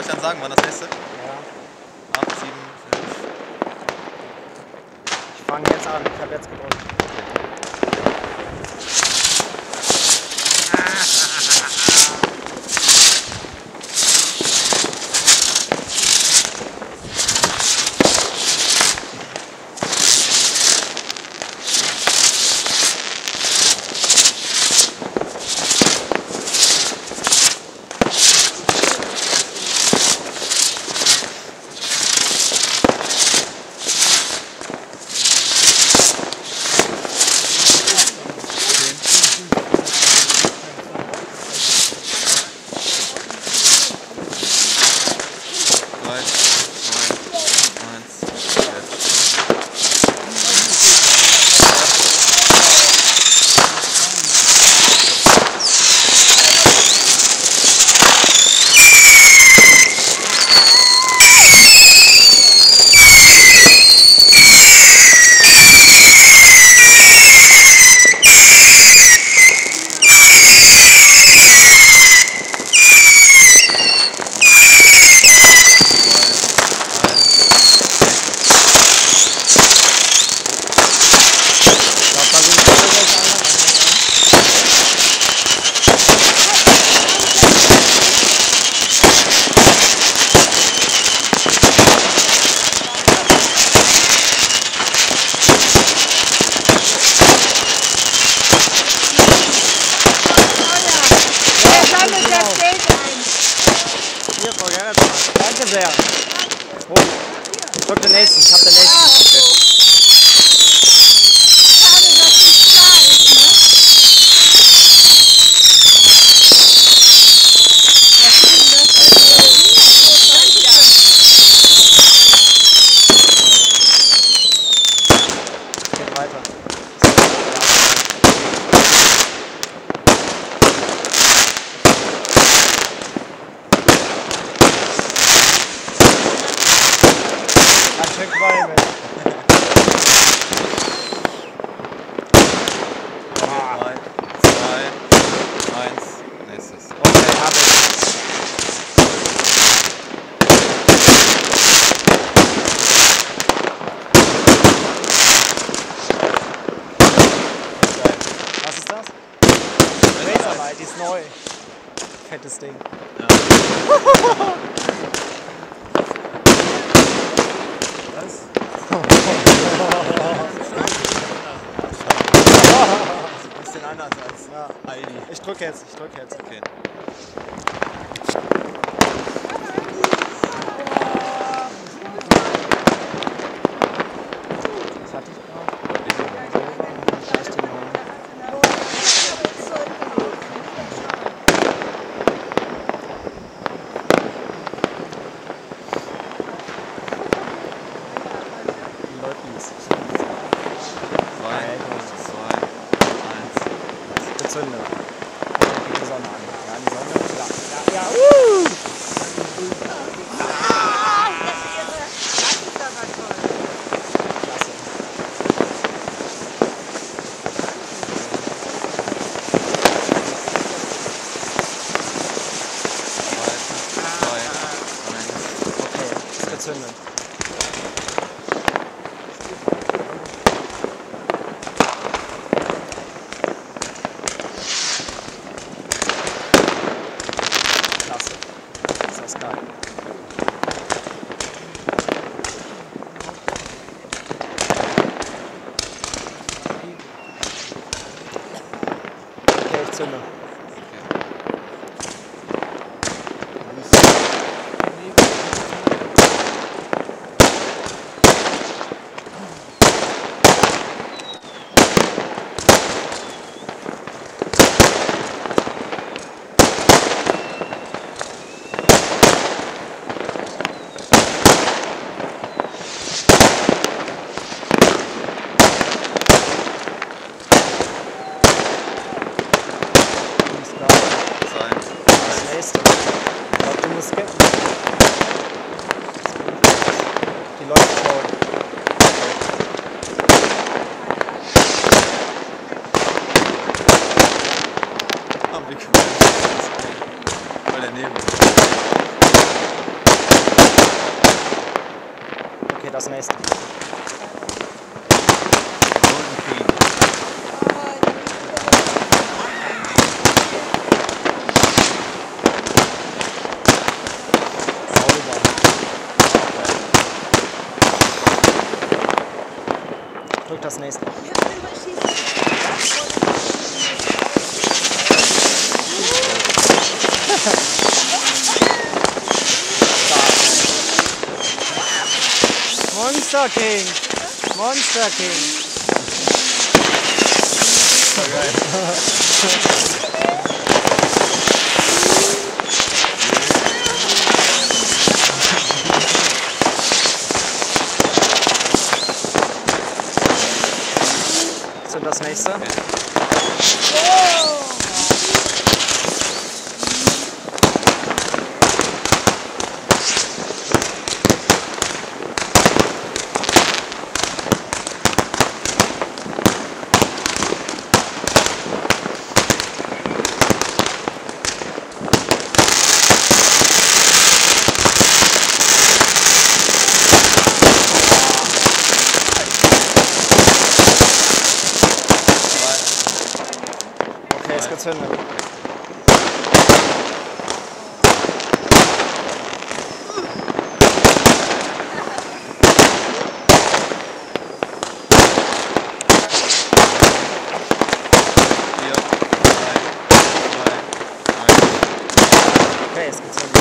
ich dann sagen, wann das nächste? Ja. 8, 7, 5. Ich fange jetzt an. Ich habe jetzt gedrückt. Danke sehr. Oh. Ich drück den nächsten. Ich hab den nächsten. Okay. Geht weiter. Check bei mir. 3, 2, 1, nächstes. Okay, hab ich. Was ist das? Laserlight, die ist neu. Fettes Ding. Ja. Was? Ein bisschen anders als Aldi. Ich drücke jetzt. Okay. Was hatte ich noch? Zünde. Die Sonne an. Ja, die Sonne. Ja. Okay, ist gezündet. Zünde. nächste. Monster King! Monster King! Voll geil. So, das nächste. Okay. Okay, ist gezündet. Okay, ist gezündet.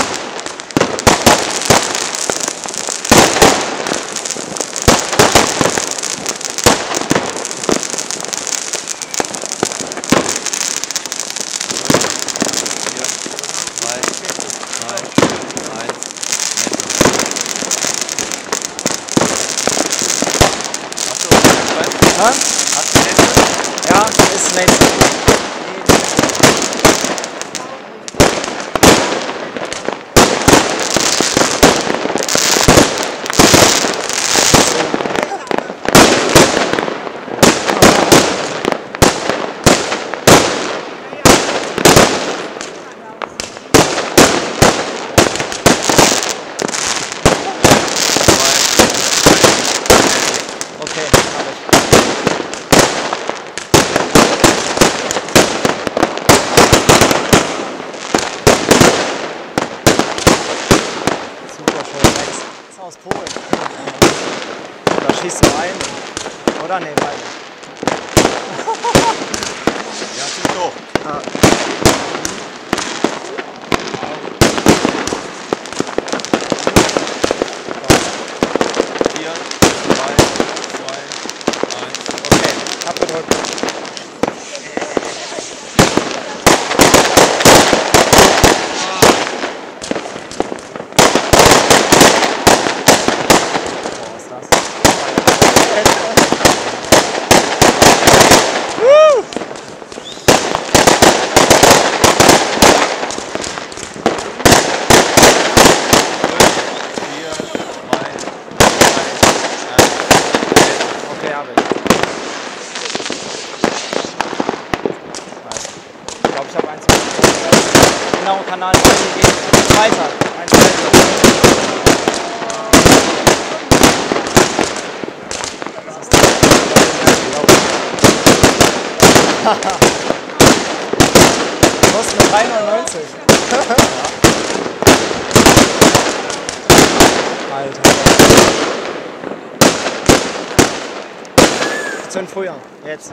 Ha? Hast du den nächsten? Ja, ist das nächste. Okay, hab ich. Super schön. Ist aus Polen. Da schießt du ein. Oder? Ne, beide. Ja, ziemlich hoch. Ah. Vier, drei, zwei, eins. Okay, abgedrückt. Boah, ist das? Vier, drei, zwei, eins. Okay, habe ich. Nice. Ich glaube, ich habe eins. Genau, Kanal 2 gegeben. Weiter. Eins weiter. Kostet mir 3,99. Alter. Zünd früher. Jetzt.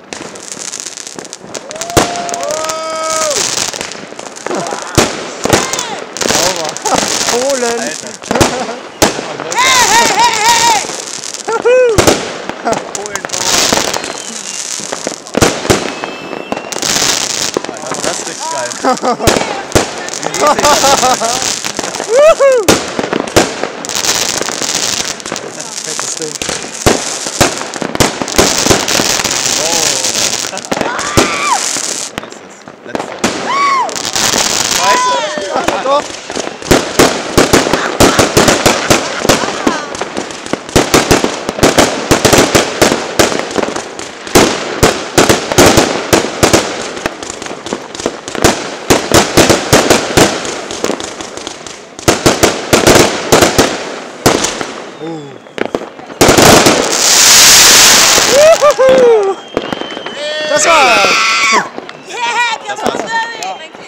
Sauber. Polen. Alter. Polen, Alter, das ist richtig geil. Wie riesig Fettes Ding. Letzte. Doch. Das war's. Yeah, Das war's. Thank you.